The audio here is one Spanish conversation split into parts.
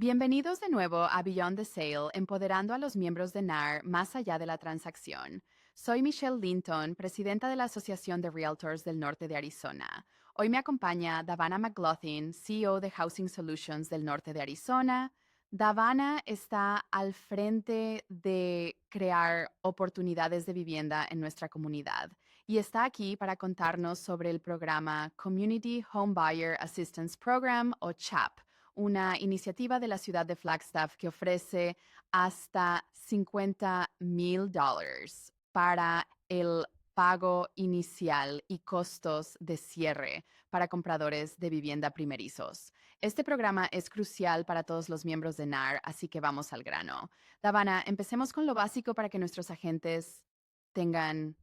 Bienvenidos de nuevo a Beyond the Sale, empoderando a los miembros de NAR más allá de la transacción. Soy Michelle Linton, presidenta de la Asociación de Realtors del Norte de Arizona. Hoy me acompaña Davana McLaughlin, CEO de Housing Solutions del Norte de Arizona. Davana está al frente de crear oportunidades de vivienda en nuestra comunidad y está aquí para contarnos sobre el programa Community Home Buyer Assistance Program o CHAP, una iniciativa de la ciudad de Flagstaff que ofrece hasta $50,000 para el pago inicial y costos de cierre para compradores de vivienda primerizos. Este programa es crucial para todos los miembros de NAR, así que vamos al grano. Davana, empecemos con lo básico para que nuestros agentes tengan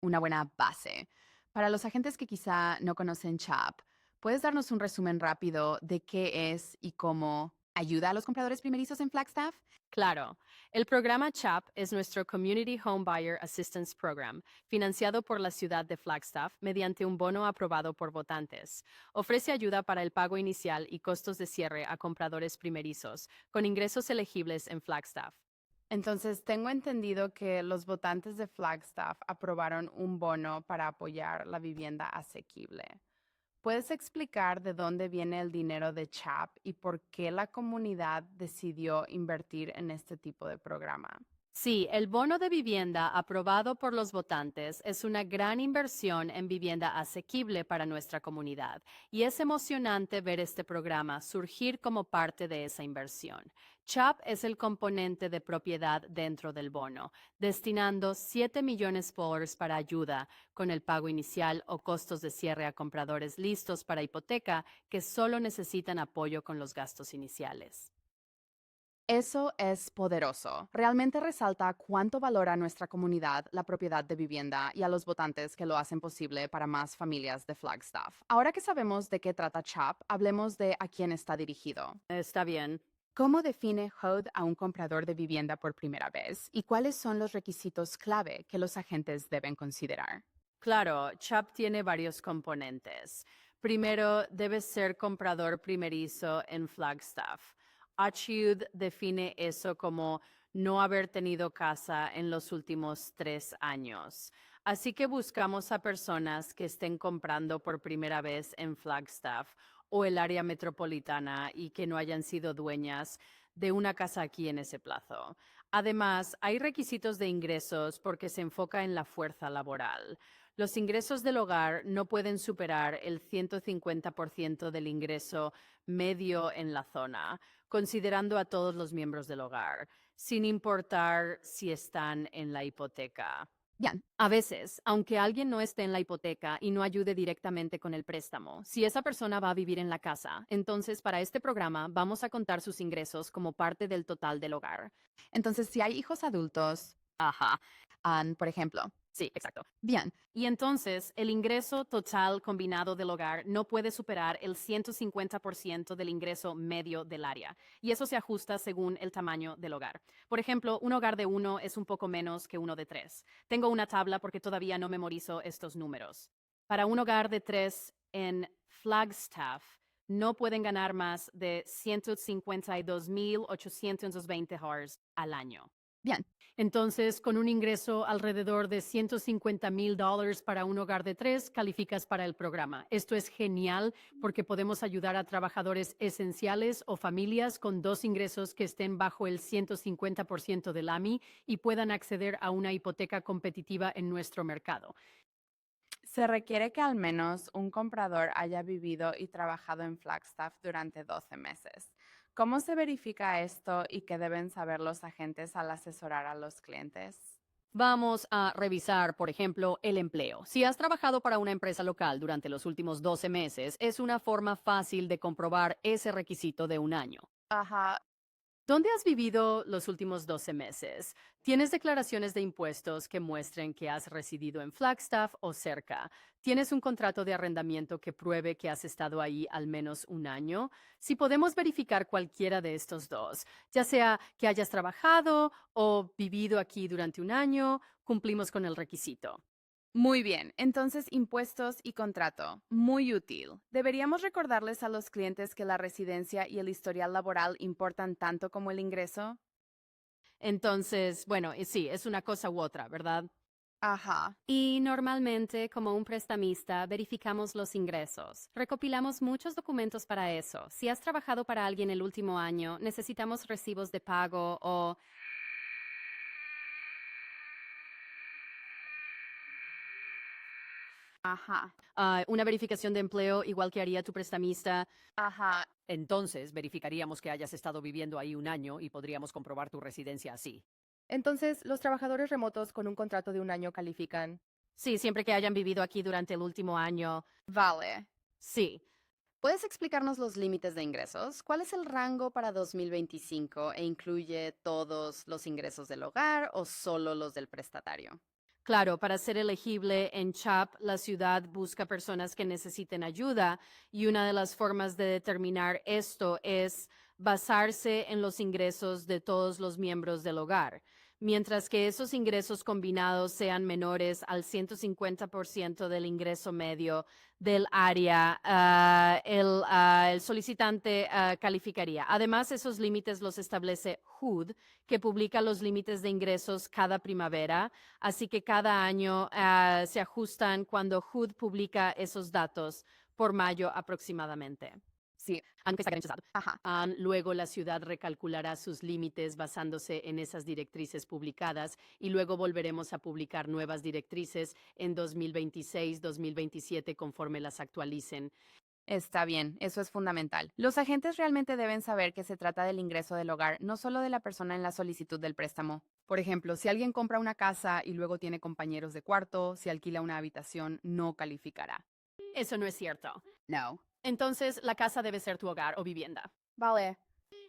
una buena base. Para los agentes que quizá no conocen CHAP, ¿puedes darnos un resumen rápido de qué es y cómo ayuda a los compradores primerizos en Flagstaff? Claro, el programa CHAP es nuestro Community Home Buyer Assistance Program, financiado por la ciudad de Flagstaff mediante un bono aprobado por votantes. Ofrece ayuda para el pago inicial y costos de cierre a compradores primerizos, con ingresos elegibles en Flagstaff. Entonces, tengo entendido que los votantes de Flagstaff aprobaron un bono para apoyar la vivienda asequible. ¿Puedes explicar de dónde viene el dinero de CHAP y por qué la comunidad decidió invertir en este tipo de programa? Sí, el bono de vivienda aprobado por los votantes es una gran inversión en vivienda asequible para nuestra comunidad y es emocionante ver este programa surgir como parte de esa inversión. CHAP es el componente de propiedad dentro del bono, destinando $7 millones para ayuda con el pago inicial o costos de cierre a compradores listos para hipoteca que solo necesitan apoyo con los gastos iniciales. Eso es poderoso. Realmente resalta cuánto valora nuestra comunidad la propiedad de vivienda y a los votantes que lo hacen posible para más familias de Flagstaff. Ahora que sabemos de qué trata CHAP, hablemos de a quién está dirigido. Está bien. ¿Cómo define HUD a un comprador de vivienda por primera vez? ¿Y cuáles son los requisitos clave que los agentes deben considerar? Claro, CHAP tiene varios componentes. Primero, debes ser comprador primerizo en Flagstaff. HUD define eso como no haber tenido casa en los últimos 3 años. Así que buscamos a personas que estén comprando por primera vez en Flagstaff o el área metropolitana y que no hayan sido dueñas de una casa aquí en ese plazo. Además, hay requisitos de ingresos porque se enfoca en la fuerza laboral. Los ingresos del hogar no pueden superar el 150% del ingreso medio en la zona, considerando a todos los miembros del hogar, sin importar si están en la hipoteca. Bien, A veces, aunque alguien no esté en la hipoteca y no ayude directamente con el préstamo, si esa persona va a vivir en la casa, entonces para este programa vamos a contar sus ingresos como parte del total del hogar. entonces si hay hijos adultos, Ajá, por ejemplo. sí, exacto. Bien, Y entonces, el ingreso total combinado del hogar no puede superar el 150% del ingreso medio del área, y eso se ajusta según el tamaño del hogar. Por ejemplo, un hogar de uno es un poco menos que uno de tres. Tengo una tabla porque todavía no memorizo estos números. Para un hogar de tres en Flagstaff, no pueden ganar más de $152,820 al año. bien. Entonces, con un ingreso alrededor de $150,000 para un hogar de tres, calificas para el programa. Esto es genial porque podemos ayudar a trabajadores esenciales o familias con dos ingresos que estén bajo el 150% del AMI y puedan acceder a una hipoteca competitiva en nuestro mercado. Se requiere que al menos un comprador haya vivido y trabajado en Flagstaff durante 12 meses. ¿Cómo se verifica esto y qué deben saber los agentes al asesorar a los clientes? Vamos a revisar, por ejemplo, el empleo. Si has trabajado para una empresa local durante los últimos 12 meses, es una forma fácil de comprobar ese requisito de un año. Ajá. ¿Dónde has vivido los últimos 12 meses? ¿Tienes declaraciones de impuestos que muestren que has residido en Flagstaff o cerca? ¿Tienes un contrato de arrendamiento que pruebe que has estado ahí al menos un año? Si podemos verificar cualquiera de estos dos, ya sea que hayas trabajado o vivido aquí durante un año, cumplimos con el requisito. Muy bien, entonces impuestos y contrato. Muy útil. Deberíamos recordarles a los clientes que la residencia y el historial laboral importan tanto como el ingreso. Entonces, bueno, y sí, es una cosa u otra, ¿verdad? Ajá. Y normalmente, como un prestamista, verificamos los ingresos. Recopilamos muchos documentos para eso. Si has trabajado para alguien el último año, necesitamos recibos de pago o... Ajá. Una verificación de empleo igual que haría tu prestamista. Ajá. Entonces, verificaríamos que hayas estado viviendo ahí un año y podríamos comprobar tu residencia así. Entonces, los trabajadores remotos con un contrato de un año califican. Sí, siempre que hayan vivido aquí durante el último año. Vale. Sí. ¿Puedes explicarnos los límites de ingresos? ¿Cuál es el rango para 2025 e incluye todos los ingresos del hogar o solo los del prestatario? Claro, para ser elegible en CHAP, la ciudad busca personas que necesiten ayuda y una de las formas de determinar esto es basarse en los ingresos de todos los miembros del hogar. Mientras que esos ingresos combinados sean menores al 150% del ingreso medio del área, el solicitante calificaría. Además, esos límites los establece HUD, que publica los límites de ingresos cada primavera. Así que cada año se ajustan cuando HUD publica esos datos por mayo aproximadamente. Sí. Aunque está garantizado. Ajá. Luego la ciudad recalculará sus límites basándose en esas directrices publicadas y luego volveremos a publicar nuevas directrices en 2026, 2027 conforme las actualicen. Está bien, eso es fundamental. Los agentes realmente deben saber que se trata del ingreso del hogar, no solo de la persona en la solicitud del préstamo. Por ejemplo, si alguien compra una casa y luego tiene compañeros de cuarto, si alquila una habitación, no calificará. Eso no es cierto. No. Entonces, la casa debe ser tu hogar o vivienda. Vale.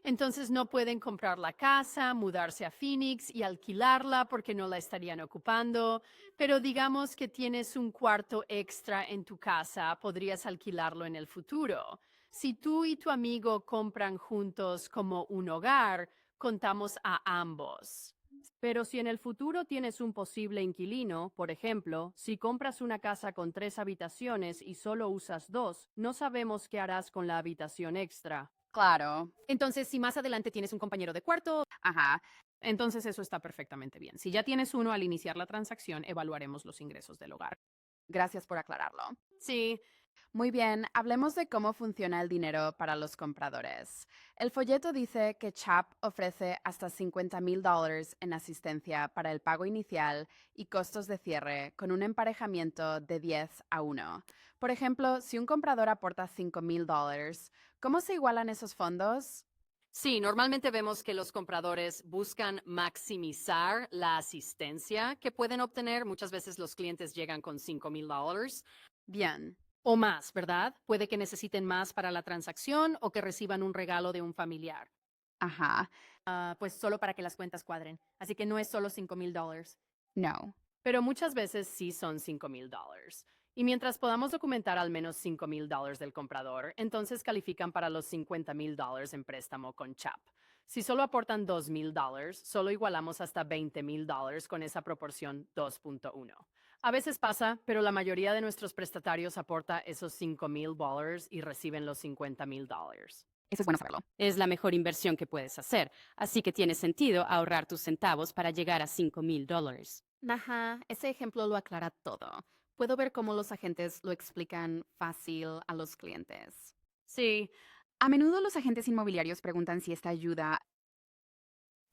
Entonces no pueden comprar la casa, mudarse a Phoenix y alquilarla porque no la estarían ocupando, pero digamos que tienes un cuarto extra en tu casa, podrías alquilarlo en el futuro. Si tú y tu amigo compran juntos como un hogar, contamos a ambos. Pero si en el futuro tienes un posible inquilino, por ejemplo, si compras una casa con 3 habitaciones y solo usas 2, no sabemos qué harás con la habitación extra. Claro. Entonces, si más adelante tienes un compañero de cuarto, Ajá. entonces eso está perfectamente bien. Si ya tienes uno al iniciar la transacción, evaluaremos los ingresos del hogar. Gracias por aclararlo. Sí, Muy bien, hablemos de cómo funciona el dinero para los compradores. El folleto dice que CHAP ofrece hasta $50,000 en asistencia para el pago inicial y costos de cierre con un emparejamiento de 10-1. Por ejemplo, si un comprador aporta $5,000, ¿cómo se igualan esos fondos? sí, normalmente vemos que los compradores buscan maximizar la asistencia que pueden obtener. Muchas veces los clientes llegan con $5,000 Bien. o más, ¿verdad? Puede que necesiten más para la transacción o que reciban un regalo de un familiar. Ajá. Pues solo para que las cuentas cuadren. Así que no es solo $5,000. No. Pero muchas veces sí son $5,000. Y mientras podamos documentar al menos $5,000 del comprador, entonces califican para los $50,000 en préstamo con CHAP. Si solo aportan $2,000, solo igualamos hasta $20,000 con esa proporción 2.1. A veces pasa, pero la mayoría de nuestros prestatarios aporta esos $5,000 y reciben los $50,000. Eso es bueno saberlo. Es la mejor inversión que puedes hacer, así que tiene sentido ahorrar tus centavos para llegar a $5,000. Ajá, ese ejemplo lo aclara todo. Puedo ver cómo los agentes lo explican fácil a los clientes. Sí, A menudo los agentes inmobiliarios preguntan si esta ayuda...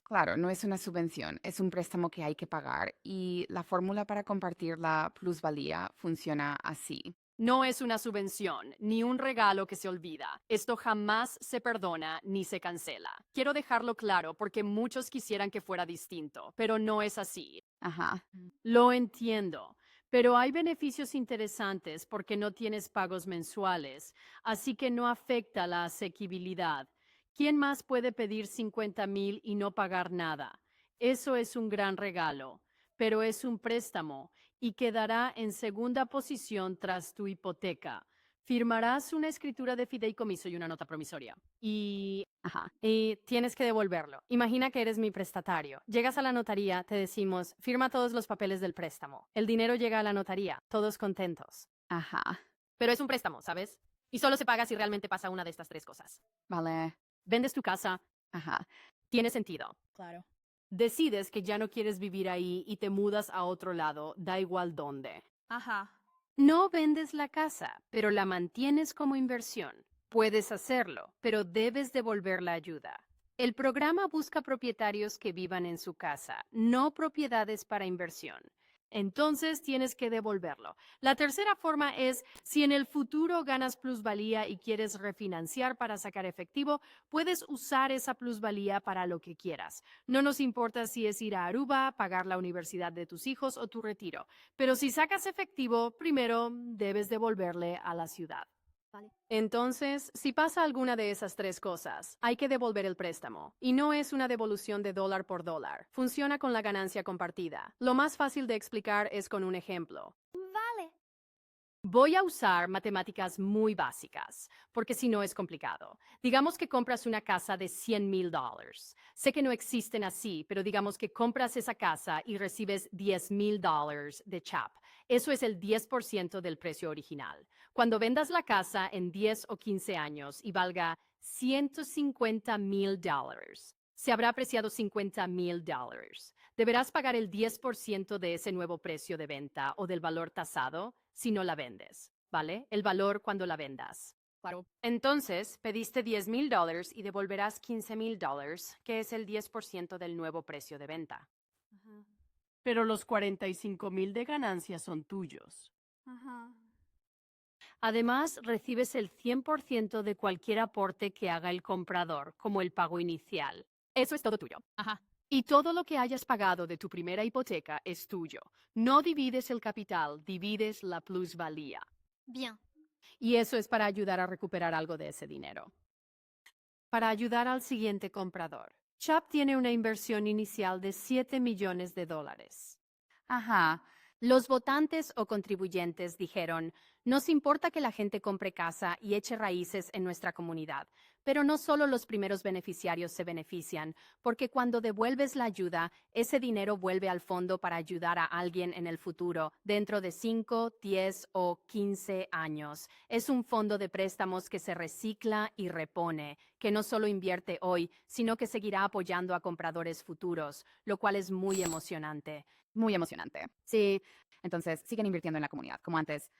Claro, no es una subvención, es un préstamo que hay que pagar y la fórmula para compartir la plusvalía funciona así. no es una subvención, ni un regalo que se olvida. Esto jamás se perdona ni se cancela. Quiero dejarlo claro porque muchos quisieran que fuera distinto, pero no es así. Ajá. Lo entiendo, pero hay beneficios interesantes porque no tienes pagos mensuales, así que no afecta la asequibilidad. ¿Quién más puede pedir 50,000 y no pagar nada? Eso es un gran regalo, pero es un préstamo y quedará en segunda posición tras tu hipoteca. Firmarás una escritura de fideicomiso y una nota promisoria. Ajá. Y tienes que devolverlo. Imagina que eres mi prestatario. Llegas a la notaría, te decimos, firma todos los papeles del préstamo. El dinero llega a la notaría, todos contentos. Ajá. Pero es un préstamo, ¿sabes? Y solo se paga si realmente pasa una de estas tres cosas. Vale. Vendes tu casa, Ajá. tiene sentido. Claro. Decides que ya no quieres vivir ahí y te mudas a otro lado, da igual dónde. Ajá. No vendes la casa, pero la mantienes como inversión. Puedes hacerlo, pero debes devolver la ayuda. El programa busca propietarios que vivan en su casa, no propiedades para inversión. Entonces tienes que devolverlo. La tercera forma es, si en el futuro ganas plusvalía y quieres refinanciar para sacar efectivo, puedes usar esa plusvalía para lo que quieras. No nos importa si es ir a Aruba, pagar la universidad de tus hijos o tu retiro. Pero si sacas efectivo, primero debes devolverle a la ciudad. Vale. Entonces, si pasa alguna de esas tres cosas, hay que devolver el préstamo. Y no es una devolución de dólar por dólar. Funciona con la ganancia compartida. Lo más fácil de explicar es con un ejemplo. Vale. Voy a usar matemáticas muy básicas, porque si no es complicado. Digamos que compras una casa de $100,000. Sé que no existen así, pero digamos que compras esa casa y recibes $10,000 de CHAP. Eso es el 10% del precio original. Cuando vendas la casa en 10 o 15 años y valga $150,000, se habrá apreciado $50,000. Deberás pagar el 10% de ese nuevo precio de venta o del valor tasado si no la vendes, ¿vale? El valor cuando la vendas. Claro. Entonces, pediste $10,000 y devolverás $15,000, que es el 10% del nuevo precio de venta. Ajá. Pero los 45,000 de ganancia son tuyos. Ajá. Además, recibes el 100% de cualquier aporte que haga el comprador, como el pago inicial. Eso es todo tuyo. Ajá. Y todo lo que hayas pagado de tu primera hipoteca es tuyo. No divides el capital, divides la plusvalía. Bien. Y eso es para ayudar a recuperar algo de ese dinero. Para ayudar al siguiente comprador, CHAP tiene una inversión inicial de $7 millones. Ajá. Los votantes o contribuyentes dijeron, nos importa que la gente compre casa y eche raíces en nuestra comunidad, pero no solo los primeros beneficiarios se benefician, porque cuando devuelves la ayuda, ese dinero vuelve al fondo para ayudar a alguien en el futuro, dentro de 5, 10 o 15 años. Es un fondo de préstamos que se recicla y repone, que no solo invierte hoy, sino que seguirá apoyando a compradores futuros, lo cual es muy emocionante. Muy emocionante. Sí, Entonces, siguen invirtiendo en la comunidad, como antes.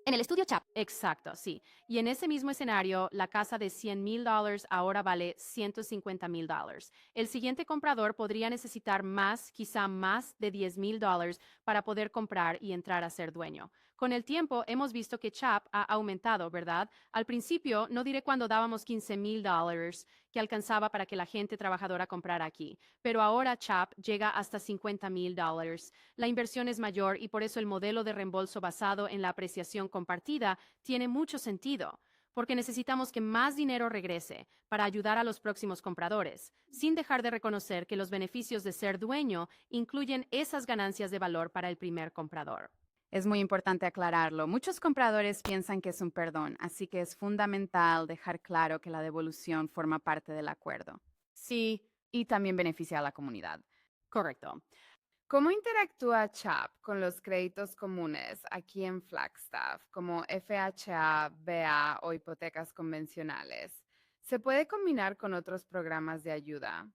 En el estudio CHAP. exacto, sí. Y en ese mismo escenario, la casa de $100,000 ahora vale $150,000. El siguiente comprador podría necesitar más, quizá más de $10,000 para poder comprar y entrar a ser dueño. Con el tiempo, hemos visto que CHAP ha aumentado, ¿verdad? Al principio, no diré cuando dábamos $15,000 que alcanzaba para que la gente trabajadora comprara aquí, pero ahora CHAP llega hasta $50,000. La inversión es mayor y por eso el modelo de reembolso basado en la apreciación compartida tiene mucho sentido, porque necesitamos que más dinero regrese para ayudar a los próximos compradores, sin dejar de reconocer que los beneficios de ser dueño incluyen esas ganancias de valor para el primer comprador. Es muy importante aclararlo. Muchos compradores piensan que es un perdón, así que es fundamental dejar claro que la devolución forma parte del acuerdo. Sí, Y también beneficia a la comunidad. correcto. ¿Cómo interactúa CHAP con los créditos comunes aquí en Flagstaff, como FHA, BA o hipotecas convencionales? ¿Se puede combinar con otros programas de ayuda?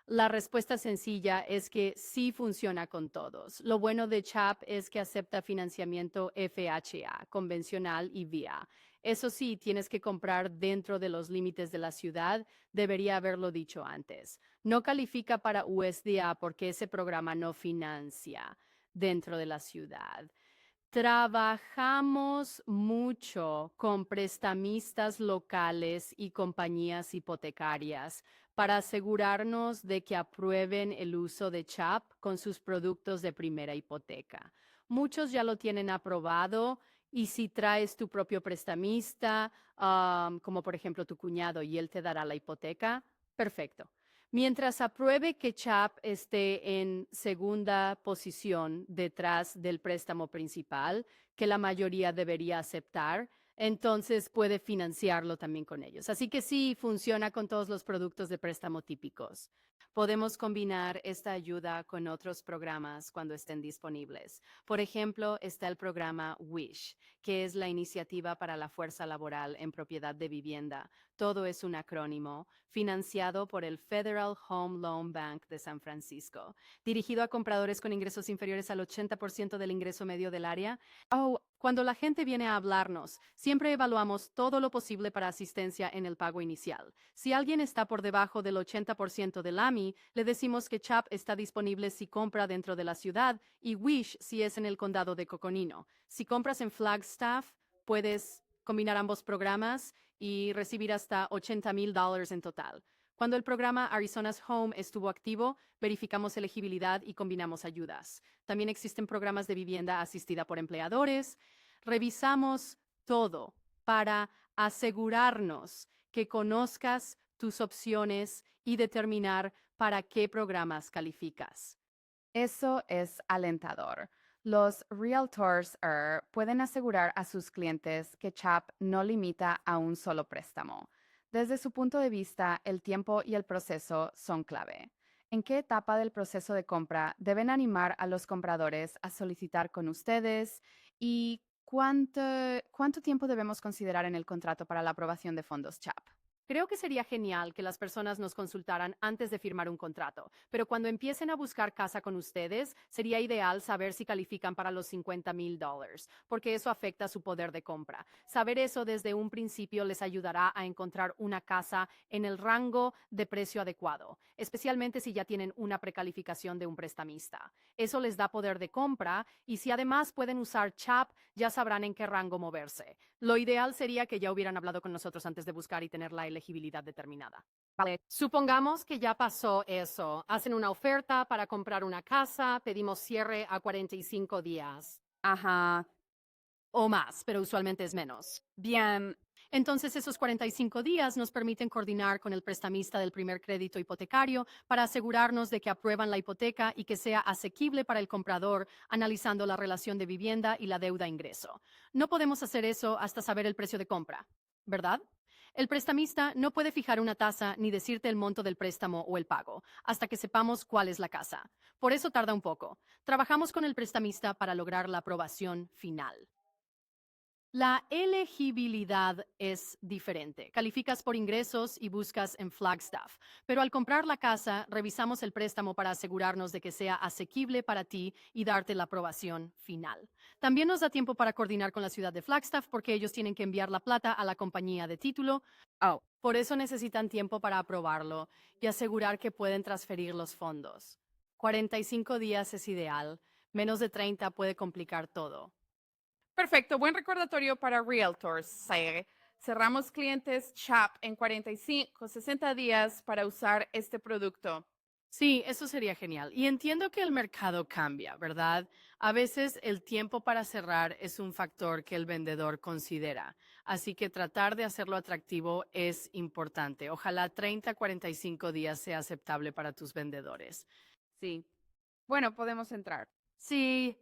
La respuesta sencilla es que sí funciona con todos. Lo bueno de CHAP es que acepta financiamiento FHA, convencional y VIA. Eso sí, tienes que comprar dentro de los límites de la ciudad. Debería haberlo dicho antes. No califica para USDA porque ese programa no financia dentro de la ciudad. Trabajamos mucho con prestamistas locales y compañías hipotecarias para asegurarnos de que aprueben el uso de CHAP con sus productos de primera hipoteca. Muchos ya lo tienen aprobado y si traes tu propio prestamista, como por ejemplo tu cuñado y él te dará la hipoteca, perfecto. Mientras apruebe que CHAP esté en segunda posición detrás del préstamo principal, que la mayoría debería aceptar, Entonces puede financiarlo también con ellos. Así que sí, funciona con todos los productos de préstamo típicos. Podemos combinar esta ayuda con otros programas cuando estén disponibles. Por ejemplo, está el programa WISH, que es la Iniciativa para la Fuerza Laboral en Propiedad de Vivienda. Todo es un acrónimo, financiado por el Federal Home Loan Bank de San Francisco, dirigido a compradores con ingresos inferiores al 80% del ingreso medio del área. Cuando la gente viene a hablarnos, siempre evaluamos todo lo posible para asistencia en el pago inicial. Si alguien está por debajo del 80% del AMI, le decimos que CHAP está disponible si compra dentro de la ciudad y WISH si es en el condado de Coconino. Si compras en Flagstaff, puedes combinar ambos programas y recibir hasta $80,000 en total. Cuando el programa Arizona's Home estuvo activo, verificamos elegibilidad y combinamos ayudas. También existen programas de vivienda asistida por empleadores. Revisamos todo para asegurarnos que conozcas tus opciones y determinar para qué programas calificas. Eso es alentador. Los realtors pueden asegurar a sus clientes que CHAP no limita a un solo préstamo. Desde su punto de vista, el tiempo y el proceso son clave. ¿En qué etapa del proceso de compra deben animar a los compradores a solicitar con ustedes? ¿Y cuánto tiempo debemos considerar en el contrato para la aprobación de fondos CHAP? Creo que sería genial que las personas nos consultaran antes de firmar un contrato, pero cuando empiecen a buscar casa con ustedes, sería ideal saber si califican para los $50,000, porque eso afecta su poder de compra. Saber eso desde un principio les ayudará a encontrar una casa en el rango de precio adecuado, especialmente si ya tienen una precalificación de un prestamista. Eso les da poder de compra y si además pueden usar CHAP, ya sabrán en qué rango moverse. Lo ideal sería que ya hubieran hablado con nosotros antes de buscar y tener la elegibilidad determinada. Vale. Supongamos que ya pasó eso. Hacen una oferta para comprar una casa, pedimos cierre a 45 días. Ajá. O más, pero usualmente es menos. Bien. Entonces, esos 45 días nos permiten coordinar con el prestamista del primer crédito hipotecario para asegurarnos de que aprueban la hipoteca y que sea asequible para el comprador, analizando la relación de vivienda y la deuda ingreso. No podemos hacer eso hasta saber el precio de compra, ¿verdad? El prestamista no puede fijar una tasa ni decirte el monto del préstamo o el pago, hasta que sepamos cuál es la casa. Por eso tarda un poco. Trabajamos con el prestamista para lograr la aprobación final. La elegibilidad es diferente. Calificas por ingresos y buscas en Flagstaff, pero al comprar la casa, revisamos el préstamo para asegurarnos de que sea asequible para ti y darte la aprobación final. También nos da tiempo para coordinar con la ciudad de Flagstaff porque ellos tienen que enviar la plata a la compañía de título. Por eso necesitan tiempo para aprobarlo y asegurar que pueden transferir los fondos. 45 días es ideal. Menos de 30 puede complicar todo. Perfecto, buen recordatorio para realtors. Cerramos clientes CHAP en 45, 60 días para usar este producto. Sí, eso sería genial. Y entiendo que el mercado cambia, ¿verdad? A veces el tiempo para cerrar es un factor que el vendedor considera. Así que tratar de hacerlo atractivo es importante. Ojalá 30 a 45 días sea aceptable para tus vendedores. Sí. Bueno, podemos entrar. Sí.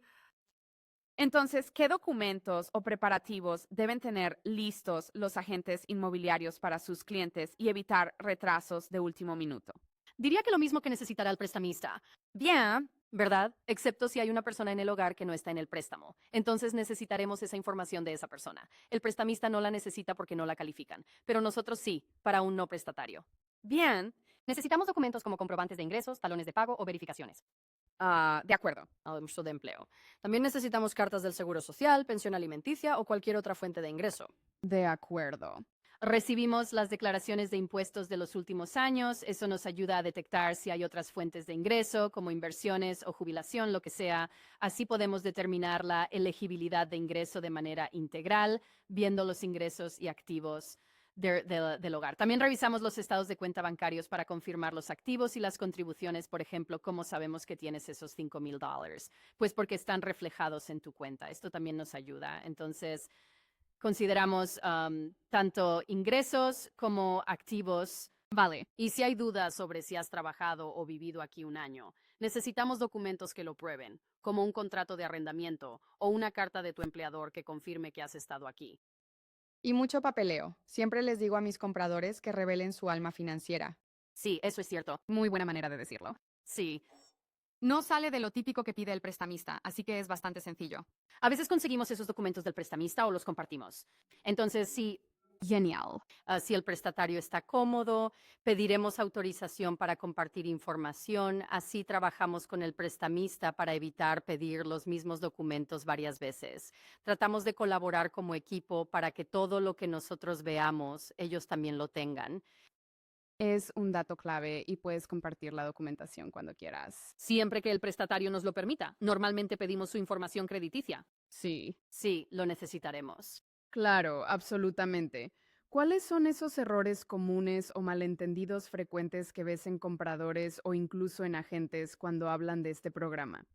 Entonces, ¿qué documentos o preparativos deben tener listos los agentes inmobiliarios para sus clientes y evitar retrasos de último minuto? Diría que lo mismo que necesitará el prestamista. Bien. ¿Verdad? Excepto si hay una persona en el hogar que no está en el préstamo. Entonces necesitaremos esa información de esa persona. El prestamista no la necesita porque no la califican, pero nosotros sí, para un no prestatario. Bien. Necesitamos documentos como comprobantes de ingresos, talones de pago o verificaciones. De acuerdo. Uso de empleo. También necesitamos cartas del Seguro Social, pensión alimenticia o cualquier otra fuente de ingreso. De acuerdo. Recibimos las declaraciones de impuestos de los últimos años. Eso nos ayuda a detectar si hay otras fuentes de ingreso, como inversiones o jubilación, lo que sea. Así podemos determinar la elegibilidad de ingreso de manera integral, viendo los ingresos y activos del hogar. También revisamos los estados de cuenta bancarios para confirmar los activos y las contribuciones. Por ejemplo, ¿cómo sabemos que tienes esos $5,000? Pues porque están reflejados en tu cuenta. Esto también nos ayuda. Entonces, consideramos tanto ingresos como activos. Vale. Y si hay dudas sobre si has trabajado o vivido aquí un año, necesitamos documentos que lo prueben, como un contrato de arrendamiento o una carta de tu empleador que confirme que has estado aquí. Y mucho papeleo. Siempre les digo a mis compradores que revelen su alma financiera. Sí, eso es cierto. Muy buena manera de decirlo. Sí. No sale de lo típico que pide el prestamista, así que es bastante sencillo. A veces conseguimos esos documentos del prestamista o los compartimos. Entonces, Genial. Si el prestatario está cómodo, pediremos autorización para compartir información. Así trabajamos con el prestamista para evitar pedir los mismos documentos varias veces. Tratamos de colaborar como equipo para que todo lo que nosotros veamos, ellos también lo tengan. Es un dato clave y puedes compartir la documentación cuando quieras. siempre que el prestatario nos lo permita. Normalmente pedimos su información crediticia. Sí. Sí, lo necesitaremos. Claro, absolutamente. ¿Cuáles son esos errores comunes o malentendidos frecuentes que ves en compradores o incluso en agentes cuando hablan de este programa?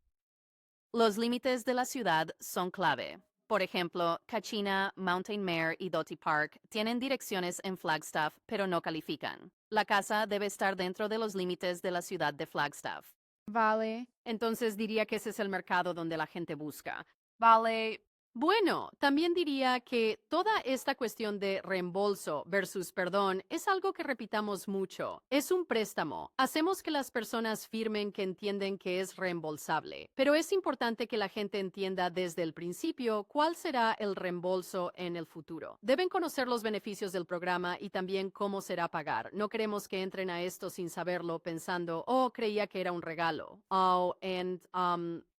Los límites de la ciudad son clave. Por ejemplo, Kachina, Mountain Mare y Doty Park tienen direcciones en Flagstaff, pero no califican. La casa debe estar dentro de los límites de la ciudad de Flagstaff. Vale. Entonces diría que ese es el mercado donde la gente busca. Vale. Bueno, también diría que toda esta cuestión de reembolso versus perdón es algo que repitamos mucho. Es un préstamo. Hacemos que las personas firmen que entienden que es reembolsable, pero es importante que la gente entienda desde el principio cuál será el reembolso en el futuro. Deben conocer los beneficios del programa y también cómo será pagar. No queremos que entren a esto sin saberlo pensando, oh, creía que era un regalo. Oh, and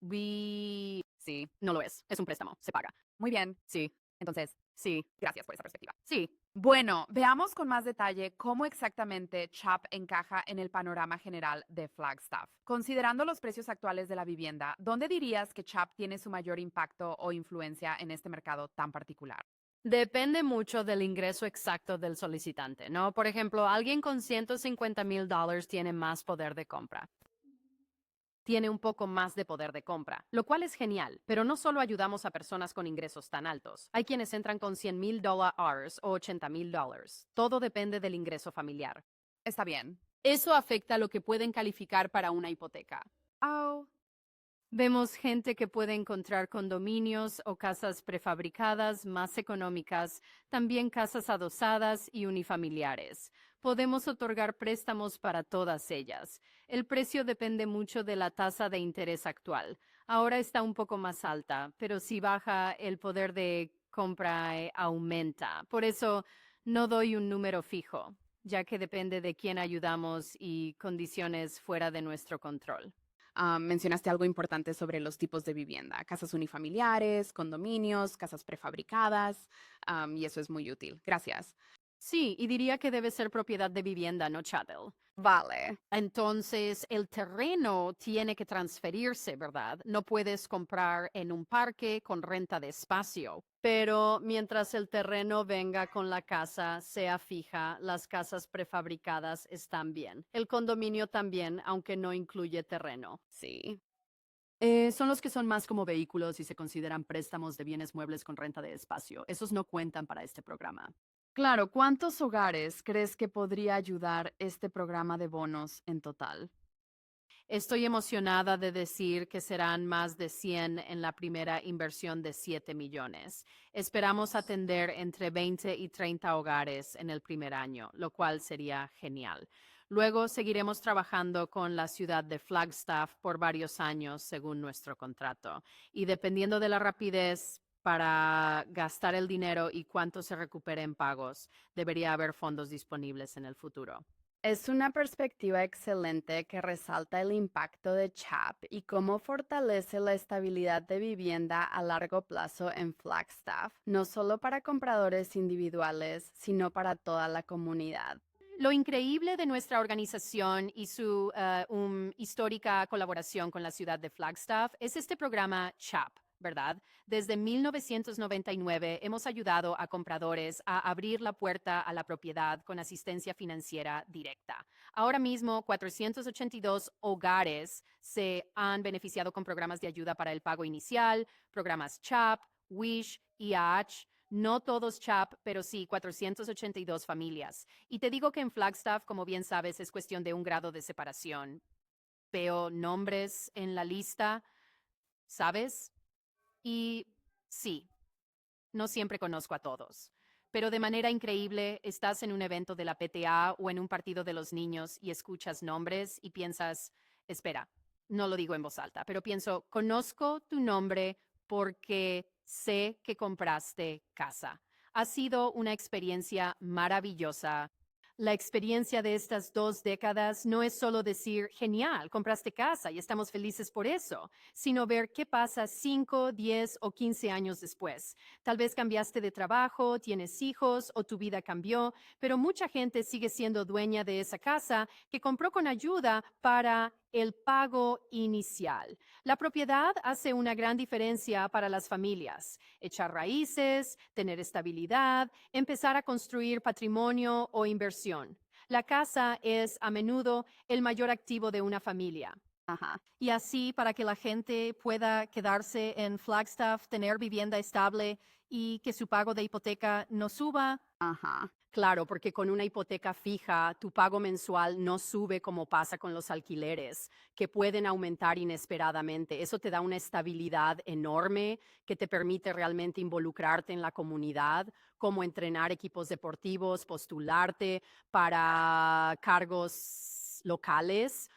we... Sí, No lo es un préstamo, se paga. Muy bien. Sí, entonces, sí, gracias por esa perspectiva. sí. Bueno, veamos con más detalle cómo exactamente CHAP encaja en el panorama general de Flagstaff. Considerando los precios actuales de la vivienda, ¿dónde dirías que CHAP tiene su mayor impacto o influencia en este mercado tan particular? Depende mucho del ingreso exacto del solicitante, ¿no? Por ejemplo, alguien con $150,000 tiene más poder de compra. Tiene un poco más de poder de compra, lo cual es genial, pero no solo ayudamos a personas con ingresos tan altos. Hay quienes entran con $100,000 o $80,000. Todo depende del ingreso familiar. Está bien. Eso afecta lo que pueden calificar para una hipoteca. Oh, Vemos gente que puede encontrar condominios o casas prefabricadas más económicas, también casas adosadas y unifamiliares. Podemos otorgar préstamos para todas ellas. El precio depende mucho de la tasa de interés actual. Ahora está un poco más alta, pero si baja, el poder de compra aumenta. Por eso no doy un número fijo, ya que depende de quién ayudamos y condiciones fuera de nuestro control. Mencionaste algo importante sobre los tipos de vivienda, casas unifamiliares, condominios, casas prefabricadas, y eso es muy útil. Gracias. Sí, y diría que debe ser propiedad de vivienda, no chattel. Vale. Entonces, el terreno tiene que transferirse, ¿verdad? No puedes comprar en un parque con renta de espacio. Pero mientras el terreno venga con la casa, sea fija, las casas prefabricadas están bien. El condominio también, aunque no incluye terreno. Sí. Son los que son más como vehículos y se consideran préstamos de bienes muebles con renta de espacio. Esos no cuentan para este programa. Claro, ¿cuántos hogares crees que podría ayudar este programa de bonos en total? Estoy emocionada de decir que serán más de 100 en la primera inversión de 7 millones. Esperamos atender entre 20 y 30 hogares en el primer año, lo cual sería genial. Luego seguiremos trabajando con la ciudad de Flagstaff por varios años según nuestro contrato. Y dependiendo de la rapidez para gastar el dinero y cuánto se recupere en pagos, debería haber fondos disponibles en el futuro. Es una perspectiva excelente que resalta el impacto de CHAP y cómo fortalece la estabilidad de vivienda a largo plazo en Flagstaff, no solo para compradores individuales, sino para toda la comunidad. Lo increíble de nuestra organización y su histórica colaboración con la ciudad de Flagstaff es este programa CHAP, ¿verdad? Desde 1999 hemos ayudado a compradores a abrir la puerta a la propiedad con asistencia financiera directa. Ahora mismo, 482 hogares se han beneficiado con programas de ayuda para el pago inicial, programas CHAP, WISH, IAH. No todos CHAP, pero sí 482 familias. Y te digo que en Flagstaff, como bien sabes, es cuestión de un grado de separación. Veo nombres en la lista, ¿sabes? Y sí, no siempre conozco a todos, pero de manera increíble estás en un evento de la PTA o en un partido de los niños y escuchas nombres y piensas, espera, no lo digo en voz alta, pero pienso, conozco tu nombre porque sé que compraste casa. Ha sido una experiencia maravillosa. La experiencia de estas 2 décadas no es solo decir, genial, compraste casa y estamos felices por eso, sino ver qué pasa 5, 10 o 15 años después. Tal vez cambiaste de trabajo, tienes hijos o tu vida cambió, pero mucha gente sigue siendo dueña de esa casa que compró con ayuda para el pago inicial. La propiedad hace una gran diferencia para las familias. Echar raíces, tener estabilidad, empezar a construir patrimonio o inversión. La casa es a menudo el mayor activo de una familia. Ajá. Y así, para que la gente pueda quedarse en Flagstaff, tener vivienda estable y que su pago de hipoteca no suba. Ajá. Claro, porque con una hipoteca fija, tu pago mensual no sube como pasa con los alquileres, que pueden aumentar inesperadamente. Eso te da una estabilidad enorme que te permite realmente involucrarte en la comunidad, como entrenar equipos deportivos, postularte para cargos locales.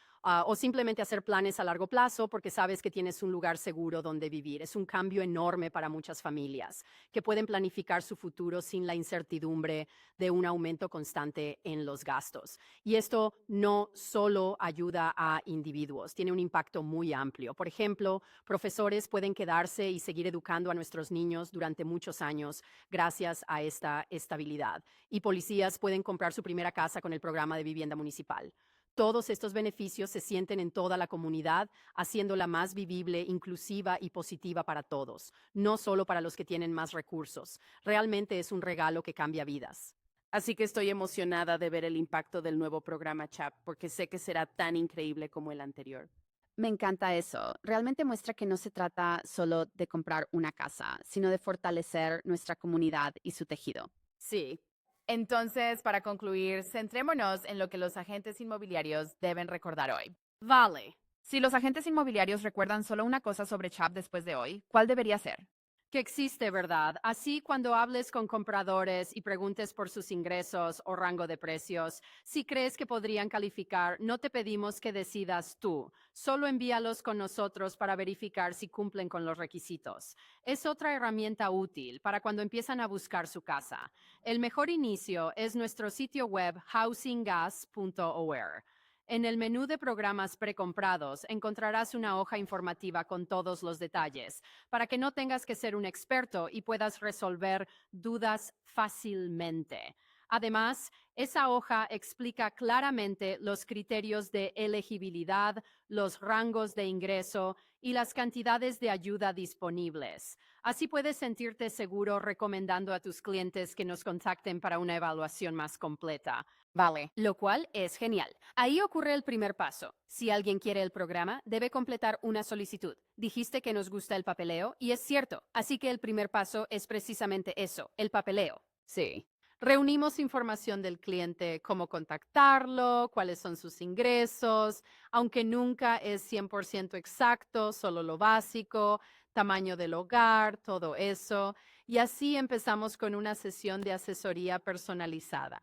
O simplemente hacer planes a largo plazo porque sabes que tienes un lugar seguro donde vivir. Es un cambio enorme para muchas familias que pueden planificar su futuro sin la incertidumbre de un aumento constante en los gastos. Y esto no solo ayuda a individuos, tiene un impacto muy amplio. Por ejemplo, profesores pueden quedarse y seguir educando a nuestros niños durante muchos años gracias a esta estabilidad. Y policías pueden comprar su primera casa con el programa de vivienda municipal. Todos estos beneficios se sienten en toda la comunidad, haciéndola más vivible, inclusiva y positiva para todos, no solo para los que tienen más recursos. Realmente es un regalo que cambia vidas. Así que estoy emocionada de ver el impacto del nuevo programa CHAP porque sé que será tan increíble como el anterior. Me encanta eso. Realmente muestra que no se trata solo de comprar una casa, sino de fortalecer nuestra comunidad y su tejido. Sí. Entonces, para concluir, centrémonos en lo que los agentes inmobiliarios deben recordar hoy. Vale. Si los agentes inmobiliarios recuerdan solo una cosa sobre CHAP después de hoy, ¿cuál debería ser? Que existe, ¿verdad? Así, cuando hables con compradores y preguntes por sus ingresos o rango de precios, si crees que podrían calificar, no te pedimos que decidas tú. Solo envíalos con nosotros para verificar si cumplen con los requisitos. Es otra herramienta útil para cuando empiezan a buscar su casa. El mejor inicio es nuestro sitio web housinggas.org. En el menú de programas precomprados encontrarás una hoja informativa con todos los detalles para que no tengas que ser un experto y puedas resolver dudas fácilmente. Además, esa hoja explica claramente los criterios de elegibilidad, los rangos de ingreso y las cantidades de ayuda disponibles. Así puedes sentirte seguro recomendando a tus clientes que nos contacten para una evaluación más completa. Vale. Lo cual es genial. Ahí ocurre el primer paso. Si alguien quiere el programa, debe completar una solicitud. Dijiste que nos gusta el papeleo y es cierto. Así que el primer paso es precisamente eso, el papeleo. Sí. Reunimos información del cliente, cómo contactarlo, cuáles son sus ingresos, aunque nunca es 100% exacto, solo lo básico, tamaño del hogar, todo eso. Y así empezamos con una sesión de asesoría personalizada.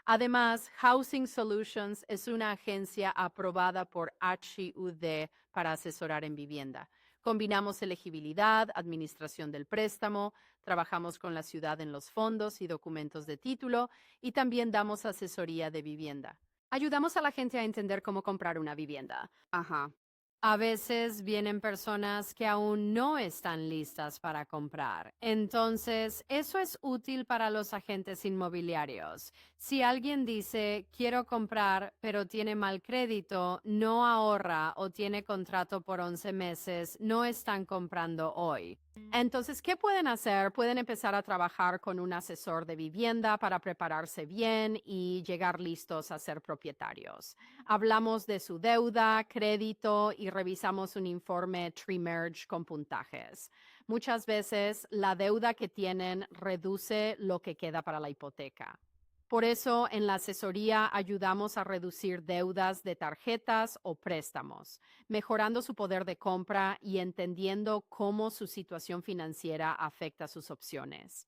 Además, Housing Solutions es una agencia aprobada por HUD para asesorar en vivienda. Combinamos elegibilidad, administración del préstamo, trabajamos con la ciudad en los fondos y documentos de título y también damos asesoría de vivienda. Ayudamos a la gente a entender cómo comprar una vivienda. Ajá. A veces vienen personas que aún no están listas para comprar. Entonces, eso es útil para los agentes inmobiliarios. Si alguien dice, quiero comprar, pero tiene mal crédito, no ahorra o tiene contrato por 11 meses, no están comprando hoy. Entonces, ¿qué pueden hacer? Pueden empezar a trabajar con un asesor de vivienda para prepararse bien y llegar listos a ser propietarios. Hablamos de su deuda, crédito y revisamos un informe Tri-Merge con puntajes. Muchas veces la deuda que tienen reduce lo que queda para la hipoteca. Por eso, en la asesoría ayudamos a reducir deudas de tarjetas o préstamos, mejorando su poder de compra y entendiendo cómo su situación financiera afecta sus opciones.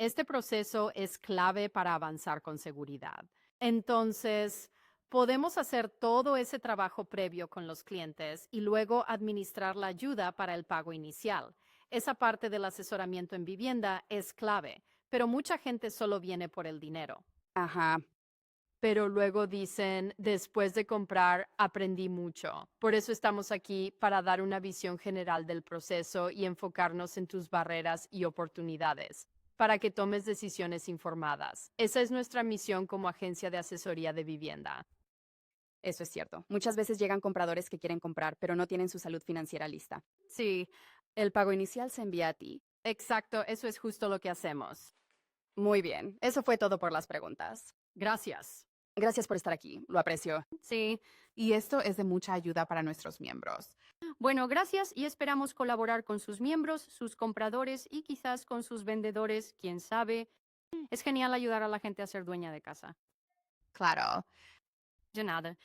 Este proceso es clave para avanzar con seguridad. Entonces, podemos hacer todo ese trabajo previo con los clientes y luego administrar la ayuda para el pago inicial. Esa parte del asesoramiento en vivienda es clave, pero mucha gente solo viene por el dinero. Ajá. Pero luego dicen, después de comprar, aprendí mucho. Por eso estamos aquí, para dar una visión general del proceso y enfocarnos en tus barreras y oportunidades, para que tomes decisiones informadas. Esa es nuestra misión como agencia de asesoría de vivienda. Eso es cierto. Muchas veces llegan compradores que quieren comprar, pero no tienen su salud financiera lista. Sí, El pago inicial se envía a ti. exacto, eso es justo lo que hacemos. Muy bien. Eso fue todo por las preguntas. Gracias. Gracias por estar aquí. Lo aprecio. Sí, Y esto es de mucha ayuda para nuestros miembros. Bueno, gracias y esperamos colaborar con sus miembros, sus compradores y quizás con sus vendedores, quién sabe. Es genial ayudar a la gente a ser dueña de casa. Claro. De nada.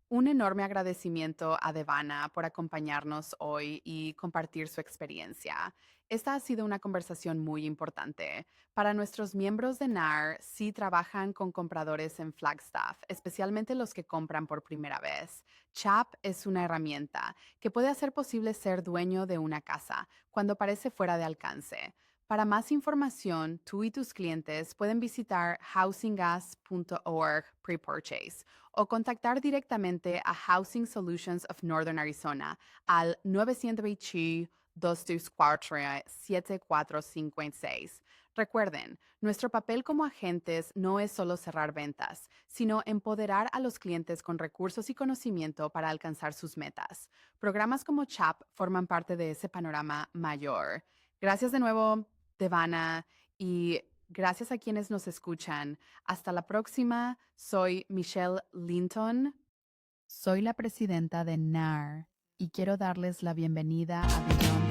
Un enorme agradecimiento a Devana por acompañarnos hoy y compartir su experiencia. Esta ha sido una conversación muy importante. Para nuestros miembros de NAR, sí trabajan con compradores en Flagstaff, especialmente los que compran por primera vez. CHAP es una herramienta que puede hacer posible ser dueño de una casa cuando parece fuera de alcance. Para más información, tú y tus clientes pueden visitar housinggas.org pre-purchase o contactar directamente a Housing Solutions of Northern Arizona al 924-7456. Recuerden, nuestro papel como agentes no es solo cerrar ventas, sino empoderar a los clientes con recursos y conocimiento para alcanzar sus metas. Programas como CHAP forman parte de ese panorama mayor. Gracias de nuevo, Devana, y gracias a quienes nos escuchan. Hasta la próxima. Soy Michelle Linton. Soy la presidenta de NAR y quiero darles la bienvenida a Beyond